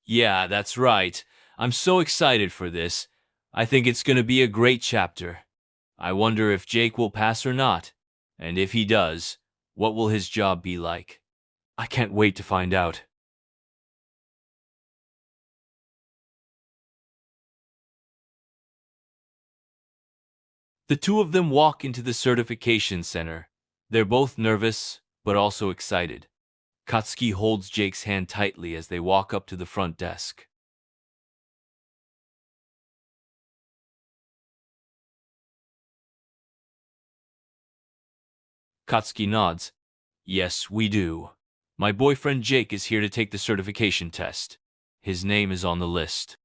Yeah, that's right. I'm so excited for this. I think it's gonna be a great chapter. I wonder if Jake will pass or not. And if he does, what will his job be like? I can't wait to find out. The two of them walk into the certification center. They're both nervous, but also excited. Katsuki holds Jake's hand tightly as they walk up to the front desk. Katsuki nods. Yes, we do. My boyfriend Jake is here to take the certification test. His name is on the list.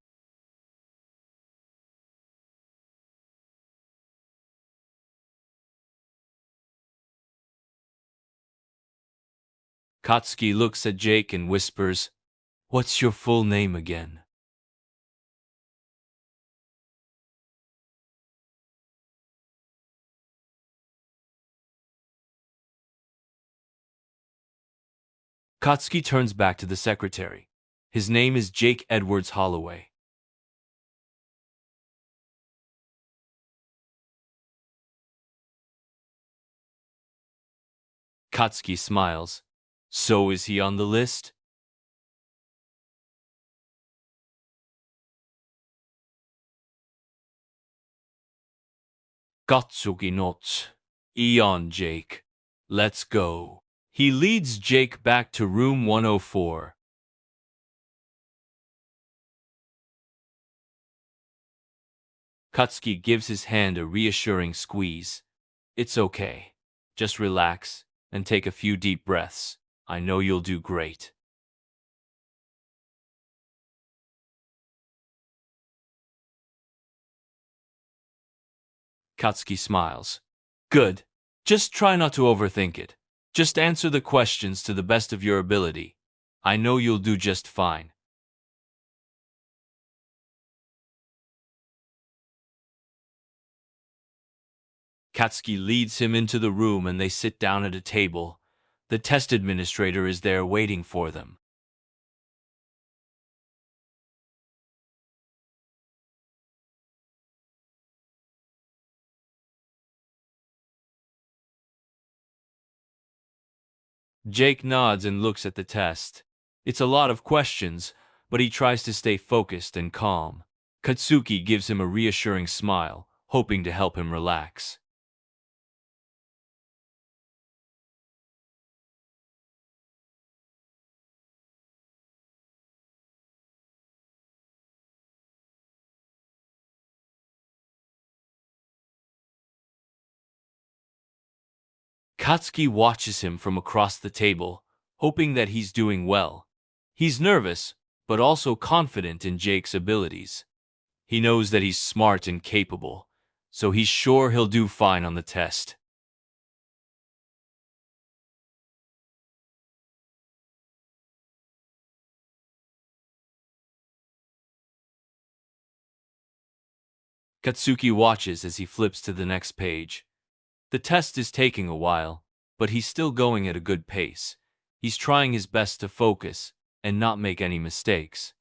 Katsuki looks at Jake and whispers, "What's your full name again?" Katsuki turns back to the secretary. His name is Jake Edwards Holloway. Katsuki smiles. So is he on the list? Katsuki nods. Eon Jake. Let's go. He leads Jake back to room 104. Katsuki gives his hand a reassuring squeeze. It's okay. Just relax and take a few deep breaths. I know you'll do great. Katsuki smiles. Good. Just try not to overthink it. Just answer the questions to the best of your ability. I know you'll do just fine. Katsuki leads him into the room and they sit down at a table. The test administrator is there waiting for them. Jake nods and looks at the test. It's a lot of questions, but he tries to stay focused and calm. Katsuki gives him a reassuring smile, hoping to help him relax. Katsuki watches him from across the table, hoping that he's doing well. He's nervous, but also confident in Jake's abilities. He knows that he's smart and capable, so he's sure he'll do fine on the test. Katsuki watches as he flips to the next page. The test is taking a while, but he's still going at a good pace. He's trying his best to focus and not make any mistakes.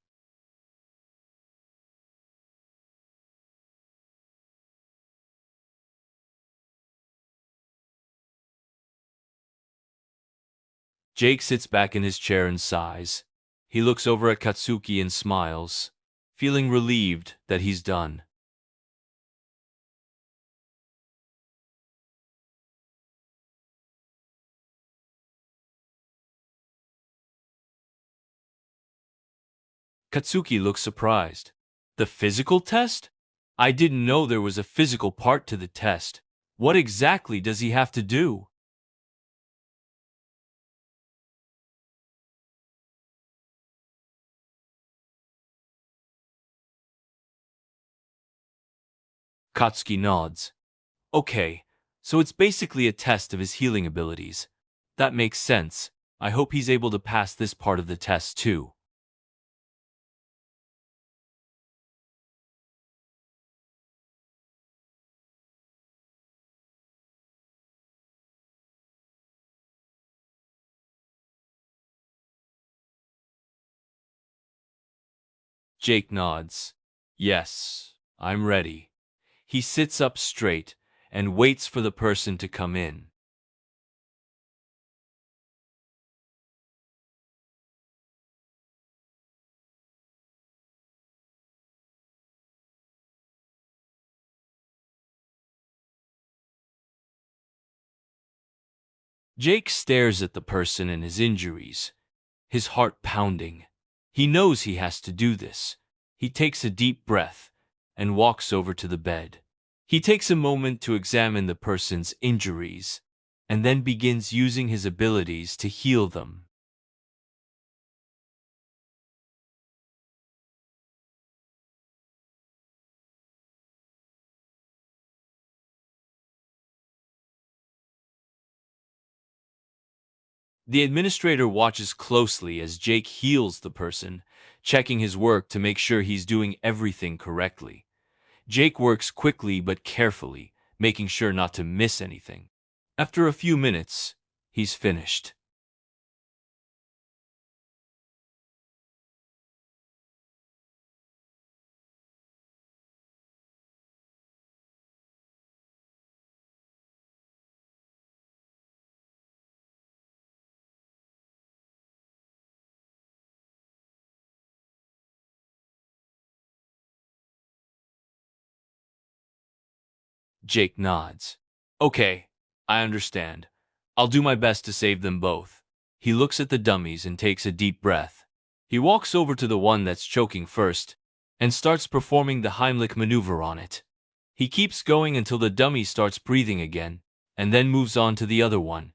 Jake sits back in his chair and sighs. He looks over at Katsuki and smiles, feeling relieved that he's done. Katsuki looks surprised. The physical test? I didn't know there was a physical part to the test. What exactly does he have to do? Katsuki nods. Okay, so it's basically a test of his healing abilities. That makes sense. I hope he's able to pass this part of the test too. Jake nods. Yes, I'm ready. He sits up straight and waits for the person to come in. Jake stares at the person and his injuries, his heart pounding. He knows he has to do this. He takes a deep breath and walks over to the bed. He takes a moment to examine the person's injuries and then begins using his abilities to heal them. The administrator watches closely as Jake heals the person, checking his work to make sure he's doing everything correctly. Jake works quickly but carefully, making sure not to miss anything. After a few minutes, he's finished. Jake nods. Okay, I understand. I'll do my best to save them both. He looks at the dummies and takes a deep breath. He walks over to the one that's choking first and starts performing the Heimlich maneuver on it. He keeps going until the dummy starts breathing again and then moves on to the other one.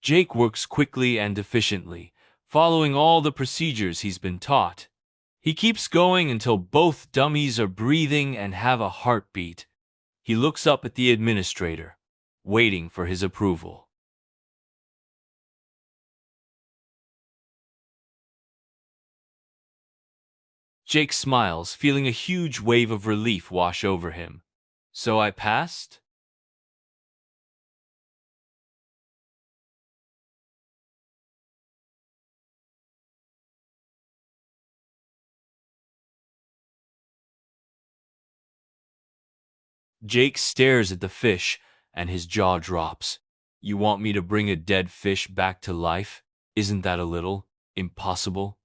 Jake works quickly and efficiently, following all the procedures he's been taught. He keeps going until both dummies are breathing and have a heartbeat. He looks up at the administrator, waiting for his approval. Jake smiles, feeling a huge wave of relief wash over him. So I passed? Jake stares at the fish, and his jaw drops. You want me to bring a dead fish back to life? Isn't that a little impossible?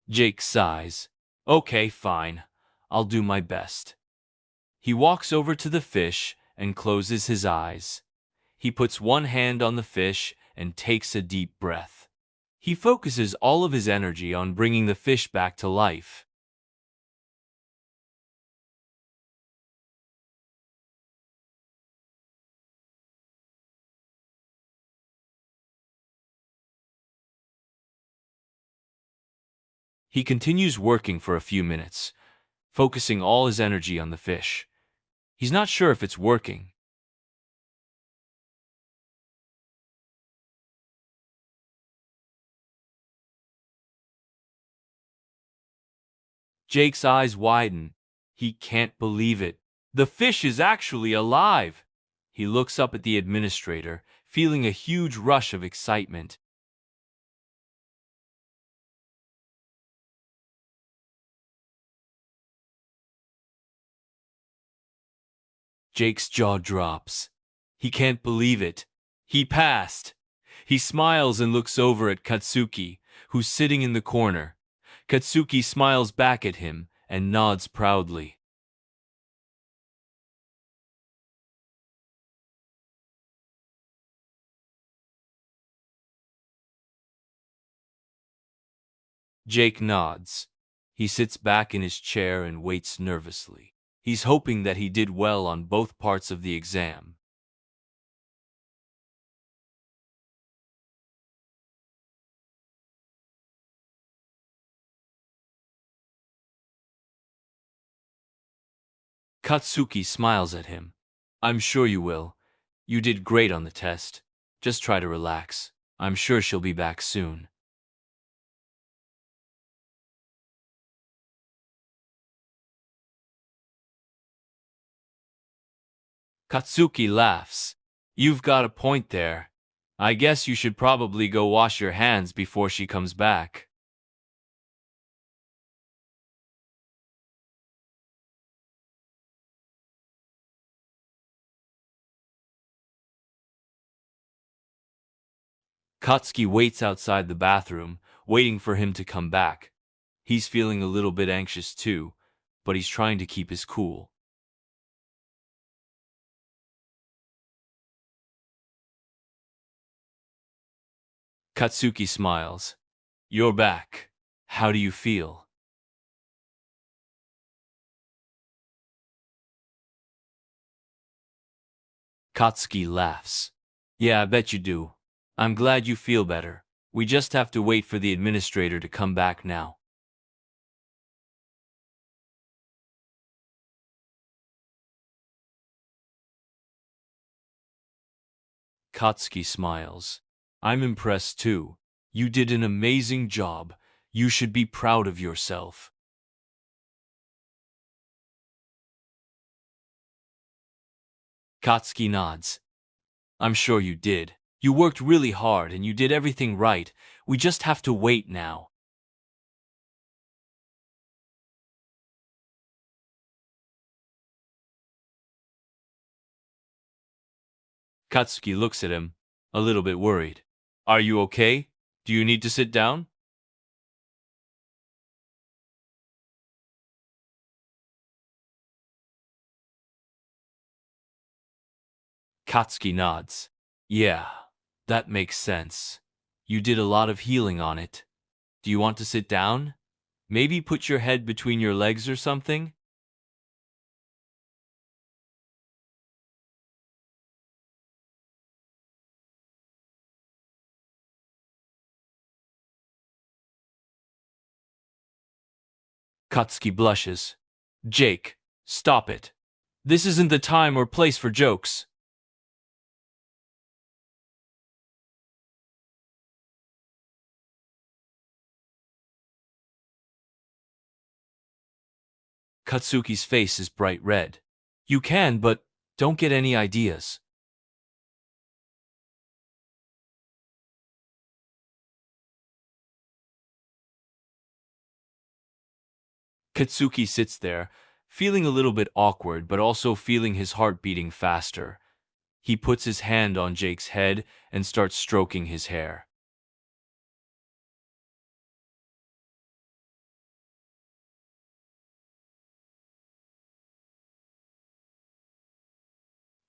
Jake sighs. Okay, fine. I'll do my best. He walks over to the fish and closes his eyes. He puts one hand on the fish and takes a deep breath. He focuses all of his energy on bringing the fish back to life. He continues working for a few minutes, focusing all his energy on the fish. He's not sure if it's working. Jake's eyes widen. He can't believe it. The fish is actually alive. He looks up at the administrator, feeling a huge rush of excitement. Jake's jaw drops. He can't believe it. He passed. He smiles and looks over at Katsuki, who's sitting in the corner. Katsuki smiles back at him and nods proudly. Jake nods. He sits back in his chair and waits nervously. He's hoping that he did well on both parts of the exam. Katsuki smiles at him. I'm sure you will. You did great on the test. Just try to relax. I'm sure she'll be back soon. Katsuki laughs. You've got a point there. I guess you should probably go wash your hands before she comes back. Katsuki waits outside the bathroom, waiting for him to come back. He's feeling a little bit anxious too, but he's trying to keep his cool. Katsuki smiles. You're back. How do you feel? Katsuki laughs. Yeah, I bet you do. I'm glad you feel better. We just have to wait for the administrator to come back now. Katsuki smiles. I'm impressed too. You did an amazing job. You should be proud of yourself. Katsuki nods. I'm sure you did. You worked really hard and you did everything right. We just have to wait now. Katsuki looks at him, a little bit worried. Are you okay? Do you need to sit down? Katsuki nods. Yeah, that makes sense. You did a lot of healing on it. Do you want to sit down? Maybe put your head between your legs or something? Katsuki blushes. Jake, stop it. This isn't the time or place for jokes. Katsuki's face is bright red. You can, but don't get any ideas. Katsuki sits there, feeling a little bit awkward but also feeling his heart beating faster. He puts his hand on Jake's head and starts stroking his hair.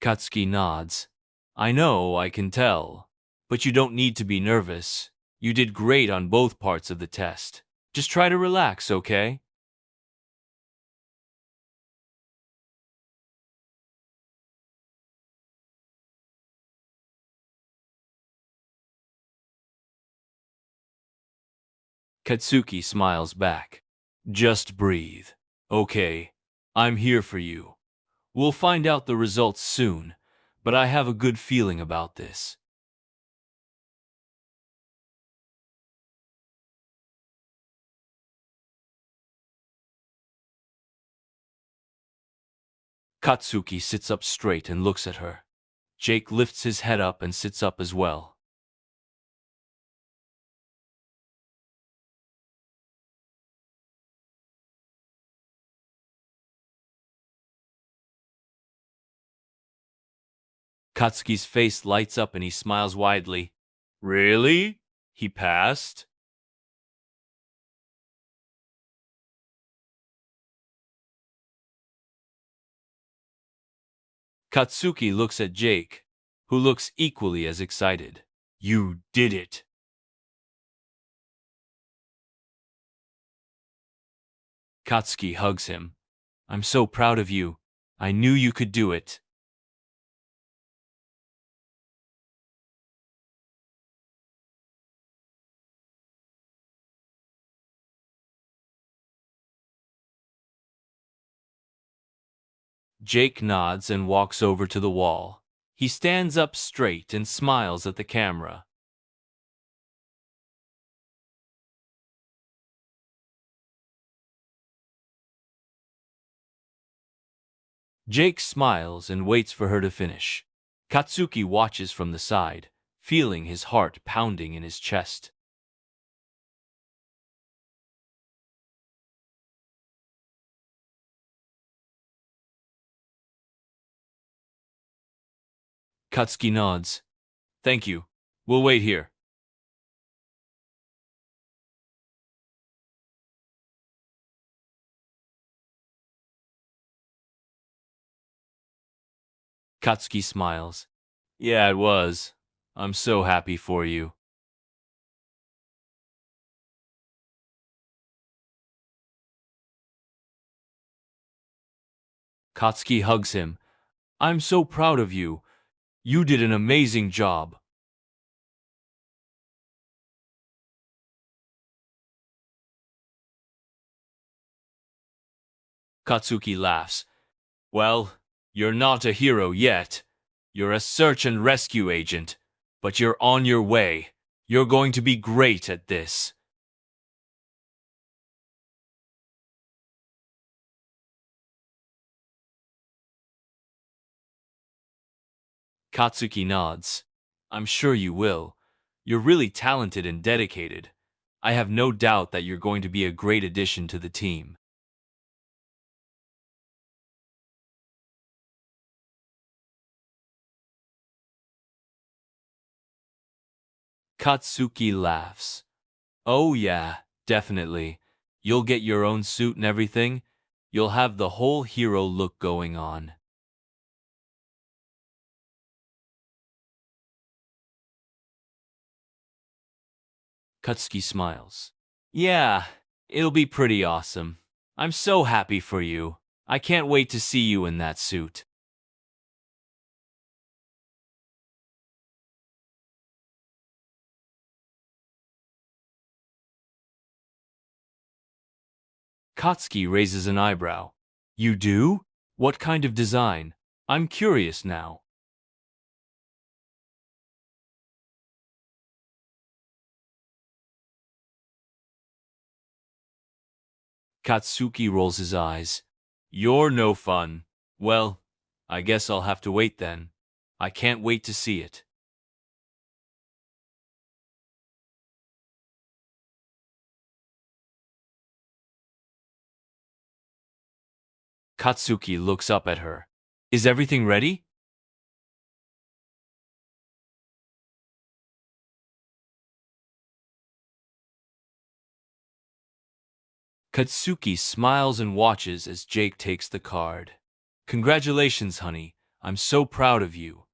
Katsuki nods. I know, I can tell. But you don't need to be nervous. You did great on both parts of the test. Just try to relax, okay? Katsuki smiles back. Just breathe. Okay, I'm here for you. We'll find out the results soon, but I have a good feeling about this. Katsuki sits up straight and looks at her. Jake lifts his head up and sits up as well. Katsuki's face lights up and he smiles widely. Really? He passed? Katsuki looks at Jake, who looks equally as excited. You did it! Katsuki hugs him. I'm so proud of you. I knew you could do it. Jake nods and walks over to the wall. He stands up straight and smiles at the camera. Jake smiles and waits for her to finish. Katsuki watches from the side, feeling his heart pounding in his chest. Katsuki nods. Thank you. We'll wait here. Katsuki smiles. Yeah, it was. I'm so happy for you. Katsuki hugs him. I'm so proud of you. You did an amazing job. Katsuki laughs. Well, you're not a hero yet. You're a search and rescue agent, but you're on your way. You're going to be great at this. Katsuki nods. I'm sure you will. You're really talented and dedicated. I have no doubt that you're going to be a great addition to the team. Katsuki laughs. Oh yeah, definitely. You'll get your own suit and everything. You'll have the whole hero look going on. Katsuki smiles. Yeah, it'll be pretty awesome. I'm so happy for you. I can't wait to see you in that suit. Katsuki raises an eyebrow. You do? What kind of design? I'm curious now. Katsuki rolls his eyes. You're no fun. Well, I guess I'll have to wait then. I can't wait to see it. Katsuki looks up at her. Is everything ready? Katsuki smiles and watches as Jake takes the card. Congratulations, honey. I'm so proud of you.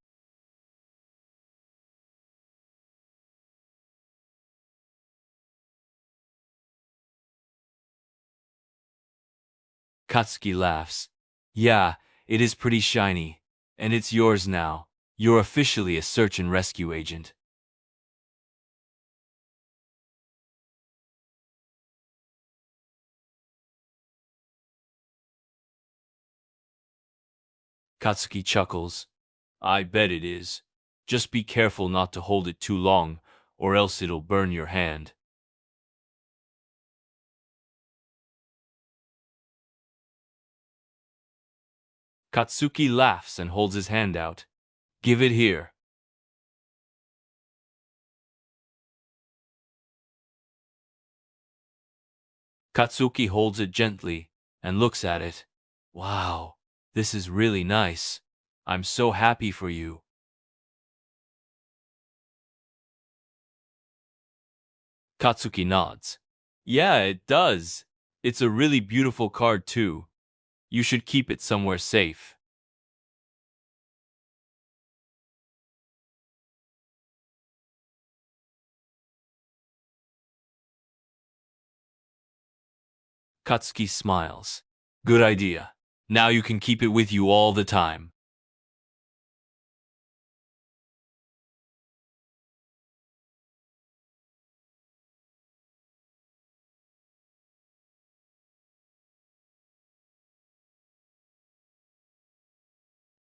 Katsuki laughs. Yeah, it is pretty shiny. And it's yours now. You're officially a search and rescue agent. Katsuki chuckles. I bet it is. Just be careful not to hold it too long, or else it'll burn your hand. Katsuki laughs and holds his hand out. Give it here. Katsuki holds it gently and looks at it. Wow, this is really nice. I'm so happy for you. Katsuki nods. Yeah, it does. It's a really beautiful card too. You should keep it somewhere safe. Katsuki smiles. Good idea. Now you can keep it with you all the time.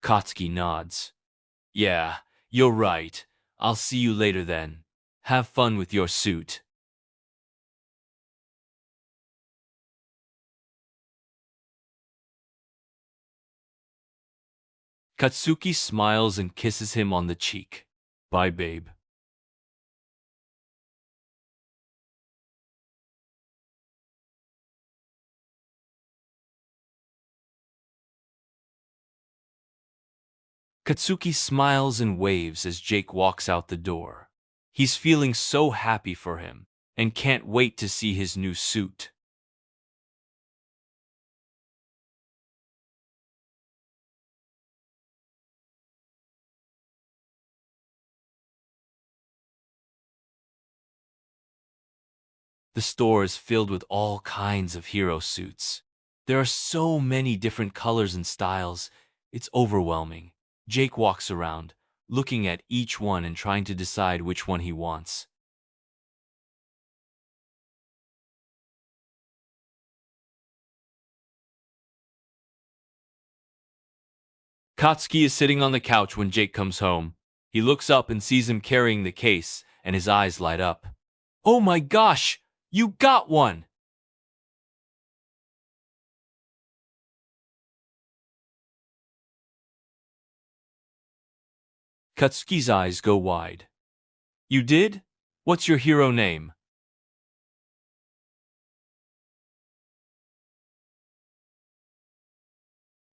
Katsuki nods. Yeah, you're right. I'll see you later then. Have fun with your suit. Katsuki smiles and kisses him on the cheek. Bye, babe. Katsuki smiles and waves as Jake walks out the door. He's feeling so happy for him and can't wait to see his new suit. The store is filled with all kinds of hero suits. There are so many different colors and styles, it's overwhelming. Jake walks around, looking at each one and trying to decide which one he wants. Katsuki is sitting on the couch when Jake comes home. He looks up and sees him carrying the case, and his eyes light up. Oh my gosh! You got one! Katsuki's eyes go wide. You did? What's your hero name?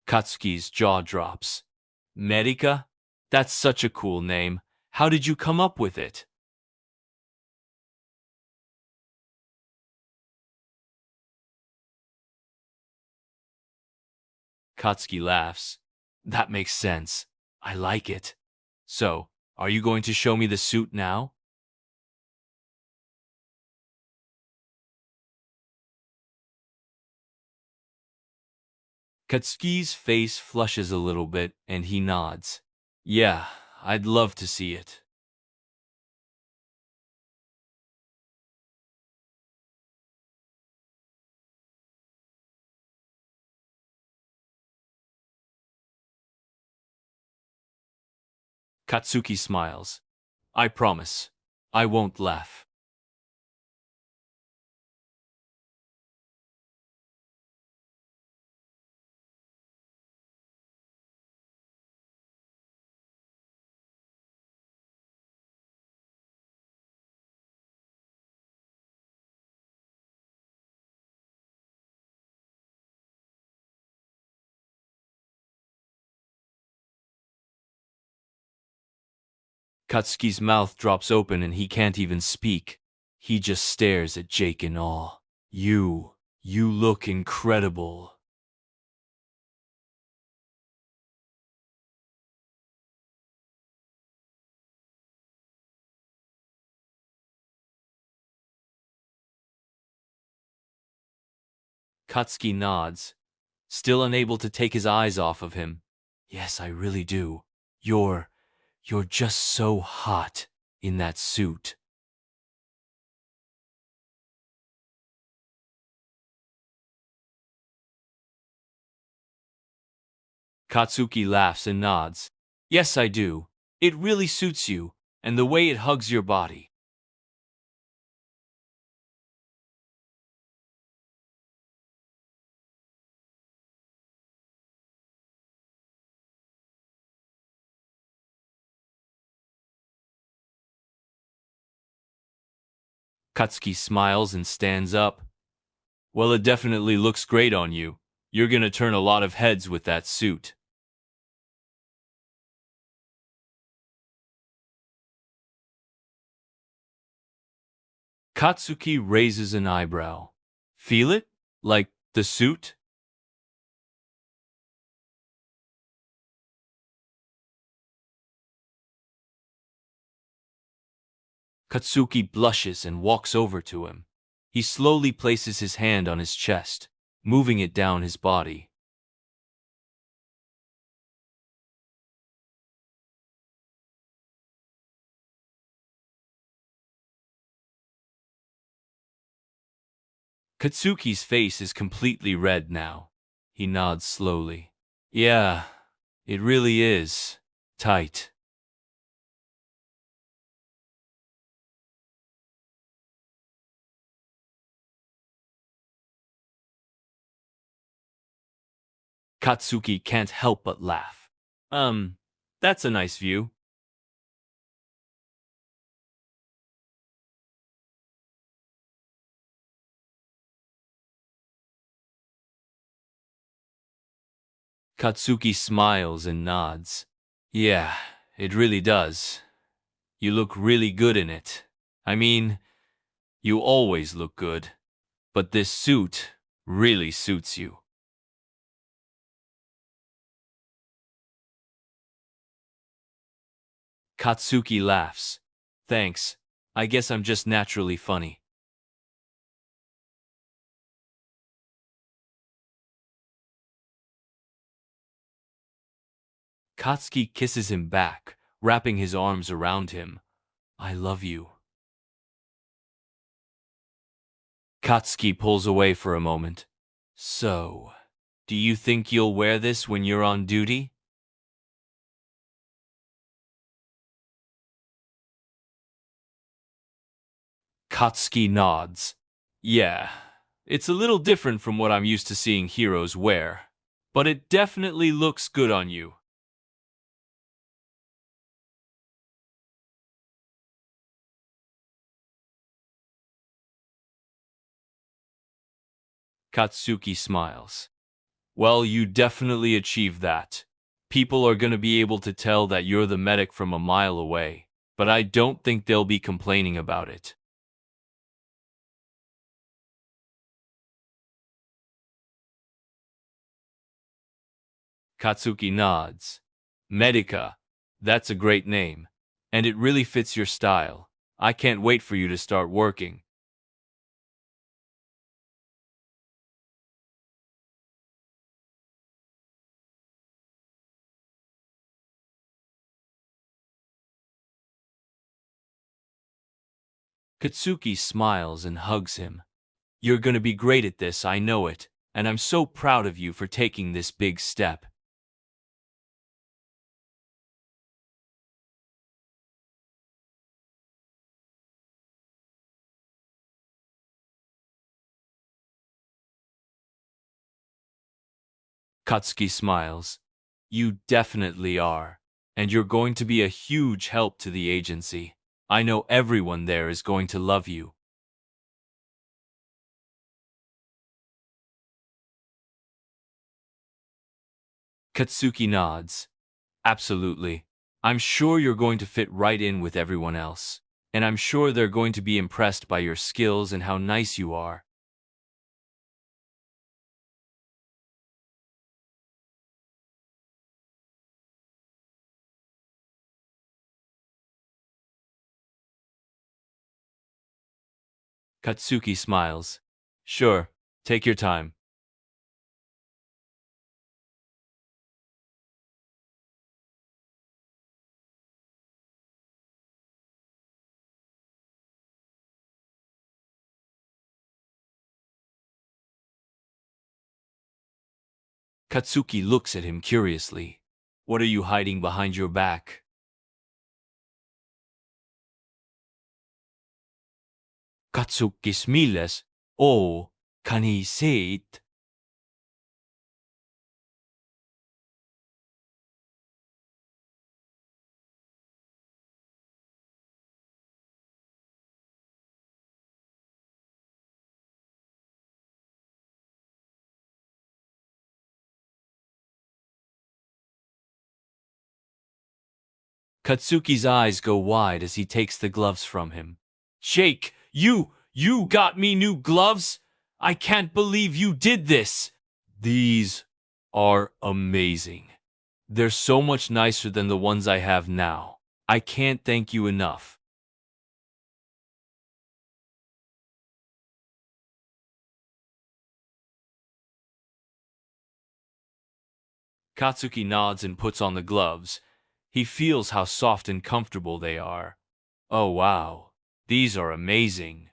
Katsuki's jaw drops. Medica? That's such a cool name. How did you come up with it? Katsuki laughs. That makes sense. I like it. So, are you going to show me the suit now? Katsuki's face flushes a little bit and he nods. Yeah, I'd love to see it. Katsuki smiles. I promise. I won't laugh. Katsuki's mouth drops open and he can't even speak. He just stares at Jake in awe. You look incredible. Katsuki nods, still unable to take his eyes off of him. Yes, I really do. You're, you're just so hot in that suit. Katsuki laughs and nods. Yes, I do. It really suits you, and the way it hugs your body. Katsuki smiles and stands up. Well, it definitely looks great on you. You're gonna turn a lot of heads with that suit. Katsuki raises an eyebrow. Feel it? Like the suit? Katsuki blushes and walks over to him. He slowly places his hand on his chest, moving it down his body. Katsuki's face is completely red now. He nods slowly. Yeah, it really is. Tight. Katsuki can't help but laugh. That's a nice view. Katsuki smiles and nods. Yeah, it really does. You look really good in it. I mean, you always look good. But this suit really suits you. Katsuki laughs. Thanks. I guess I'm just naturally funny. Katsuki kisses him back, wrapping his arms around him. I love you. Katsuki pulls away for a moment. So, do you think you'll wear this when you're on duty? Katsuki nods. Yeah, it's a little different from what I'm used to seeing heroes wear, but it definitely looks good on you. Katsuki smiles. Well, you definitely achieved that. People are going to be able to tell that you're the medic from a mile away, but I don't think they'll be complaining about it. Katsuki nods. Medica, that's a great name, and it really fits your style. I can't wait for you to start working. Katsuki smiles and hugs him. You're going to be great at this, I know it, and I'm so proud of you for taking this big step. Katsuki smiles. You definitely are, and you're going to be a huge help to the agency. I know everyone there is going to love you. Katsuki nods. Absolutely. I'm sure you're going to fit right in with everyone else, and I'm sure they're going to be impressed by your skills and how nice you are. Katsuki smiles. Sure, take your time. Katsuki looks at him curiously. What are you hiding behind your back? Katsuki smiles. Oh, can he say it? Katsuki's eyes go wide as he takes the gloves from him. Jake, you got me new gloves? I can't believe you did this. These are amazing. They're so much nicer than the ones I have now. I can't thank you enough. Katsuki nods and puts on the gloves. He feels how soft and comfortable they are. Oh wow, these are amazing.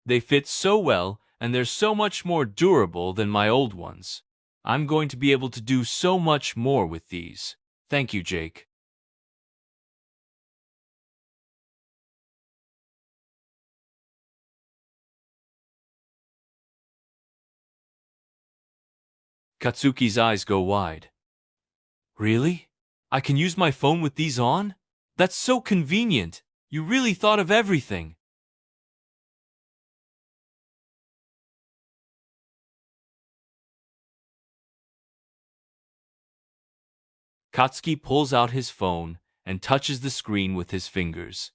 They fit so well, and they're so much more durable than my old ones. I'm going to be able to do so much more with these. Thank you, Jake. Katsuki's eyes go wide. Really? I can use my phone with these on? That's so convenient. You really thought of everything. Katsuki pulls out his phone and touches the screen with his fingers.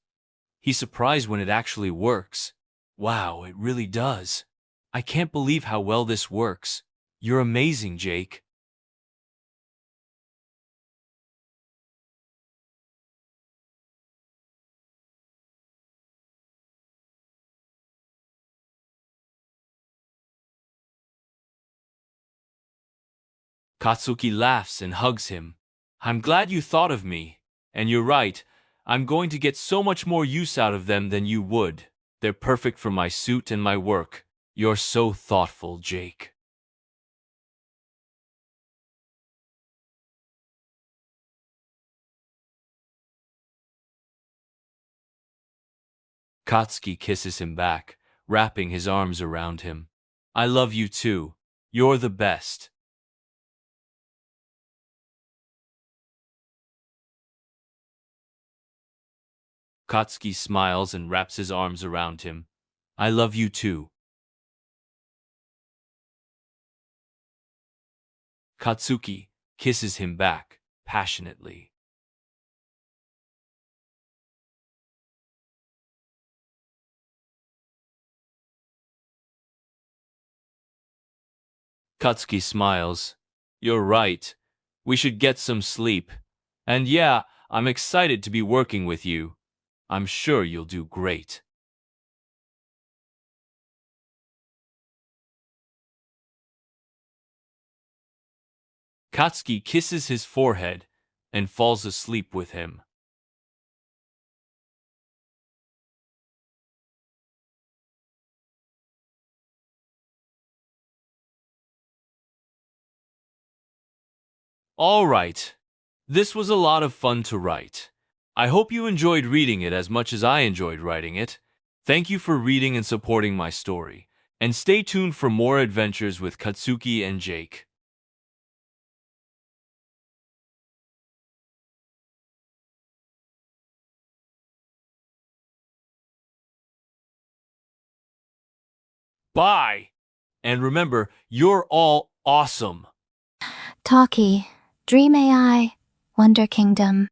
He's surprised when it actually works. Wow, it really does. I can't believe how well this works. You're amazing, Jake. Katsuki laughs and hugs him. I'm glad you thought of me. And you're right, I'm going to get so much more use out of them than you would. They're perfect for my suit and my work. You're so thoughtful, Jake. Katsuki kisses him back, wrapping his arms around him. I love you too. You're the best. Katsuki smiles and wraps his arms around him. I love you too. Katsuki kisses him back, passionately. Katsuki smiles. You're right. We should get some sleep. And yeah, I'm excited to be working with you. I'm sure you'll do great. Katsuki kisses his forehead and falls asleep with him. All right. This was a lot of fun to write. I hope you enjoyed reading it as much as I enjoyed writing it. Thank you for reading and supporting my story. And stay tuned for more adventures with Katsuki and Jake. Bye! And remember, you're all awesome. Talkie, Dream AI, Wonder Kingdom.